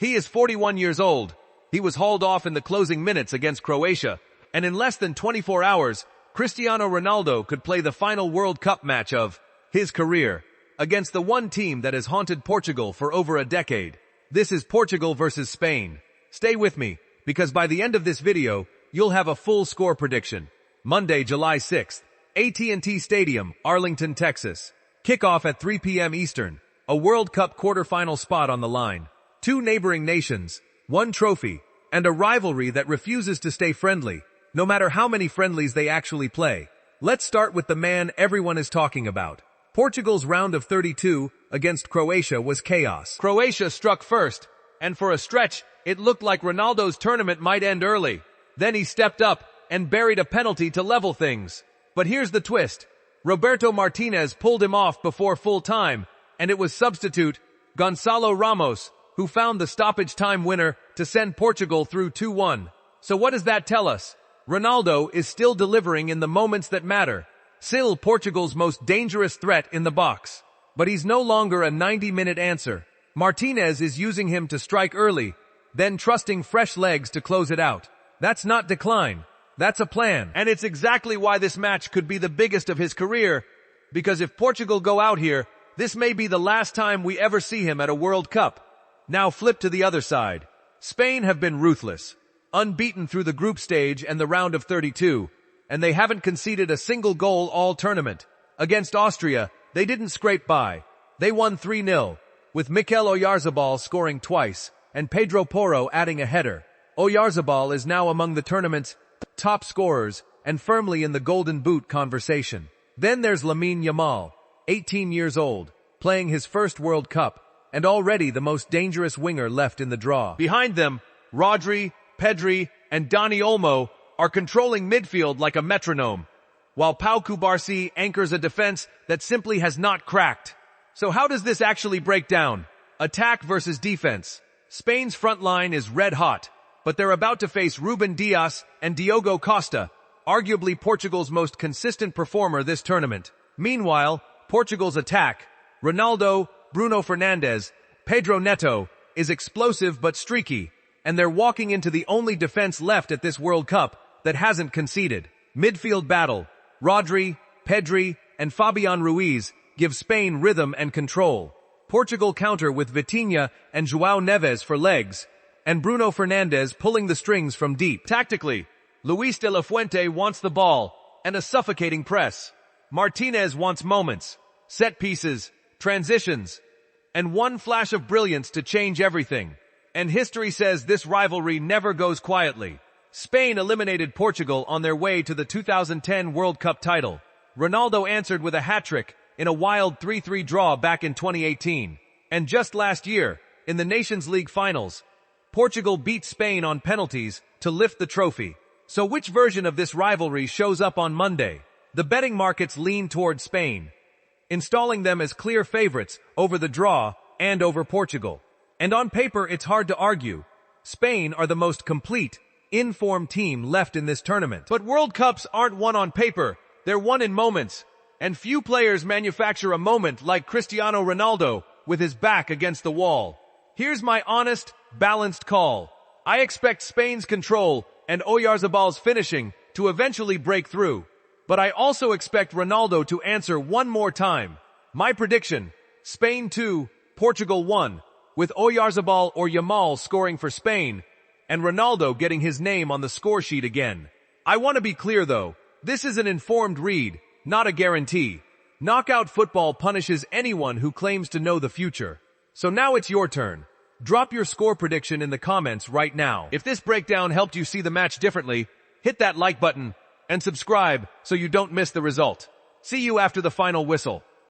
He is 41 years old. He was hauled off in the closing minutes against Croatia, and in less than 24 hours, Cristiano Ronaldo could play the final World Cup match of his career against the one team that has haunted Portugal for over a decade. This is Portugal versus Spain. Stay with me, because by the end of this video, you'll have a full score prediction. Monday, July 6th, AT&T Stadium, Arlington, Texas. Kickoff at 3 p.m. Eastern. A World Cup quarterfinal spot on the line. Two neighboring nations, one trophy, and a rivalry that refuses to stay friendly, no matter how many friendlies they actually play. Let's start with the man everyone is talking about. Portugal's round of 32 against Croatia was chaos. Croatia struck first, and for a stretch, it looked like Ronaldo's tournament might end early. Then he stepped up and buried a penalty to level things. But here's the twist. Roberto Martinez pulled him off before full time, and it was substitute Gonçalo Ramos who found the stoppage time winner to send Portugal through 2-1. So what does that tell us? Ronaldo is still delivering in the moments that matter. Still Portugal's most dangerous threat in the box. But he's no longer a 90-minute answer. Martinez is using him to strike early, then trusting fresh legs to close it out. That's not decline. That's a plan. And it's exactly why this match could be the biggest of his career, because if Portugal go out here, this may be the last time we ever see him at a World Cup. Now flip to the other side. Spain have been ruthless, unbeaten through the group stage and the round of 32, and they haven't conceded a single goal all tournament. Against Austria, they didn't scrape by. They won 3-0, with Mikel Oyarzabal scoring twice, and Pedro Porro adding a header. Oyarzabal is now among the tournament's top scorers and firmly in the Golden Boot conversation. Then there's Lamine Yamal, 18 years old, playing his first World Cup, and already the most dangerous winger left in the draw. Behind them, Rodri, Pedri, and Dani Olmo are controlling midfield like a metronome, while Pau Cubarsí anchors a defense that simply has not cracked. So how does this actually break down? Attack versus defense. Spain's front line is red hot, but they're about to face Ruben Dias and Diogo Costa, arguably Portugal's most consistent performer this tournament. Meanwhile, Portugal's attack, Ronaldo, Bruno Fernandes, Pedro Neto, is explosive but streaky, and they're walking into the only defense left at this World Cup that hasn't conceded. Midfield battle, Rodri, Pedri, and Fabian Ruiz give Spain rhythm and control. Portugal counter with Vitinha and João Neves for legs, and Bruno Fernandes pulling the strings from deep. Tactically, Luis de la Fuente wants the ball and a suffocating press. Martinez wants moments, set pieces, transitions, and one flash of brilliance to change everything. And history says this rivalry never goes quietly. Spain eliminated Portugal on their way to the 2010 World Cup title. Ronaldo answered with a hat-trick in a wild 3-3 draw back in 2018. And just last year, in the Nations League finals, Portugal beat Spain on penalties to lift the trophy. So which version of this rivalry shows up on Monday? The betting markets lean toward Spain, installing them as clear favorites over the draw and over Portugal. And on paper, it's hard to argue. Spain are the most complete, in-form team left in this tournament. But World Cups aren't won on paper. They're won in moments. And few players manufacture a moment like Cristiano Ronaldo with his back against the wall. Here's my honest, balanced call. I expect Spain's control and Oyarzabal's finishing to eventually break through. But I also expect Ronaldo to answer one more time. My prediction, Spain 2, Portugal 1, with Oyarzabal or Yamal scoring for Spain, and Ronaldo getting his name on the score sheet again. I want to be clear though, this is an informed read, not a guarantee. Knockout football punishes anyone who claims to know the future. So now it's your turn. Drop your score prediction in the comments right now. If this breakdown helped you see the match differently, hit that like button and subscribe so you don't miss the result. See you after the final whistle.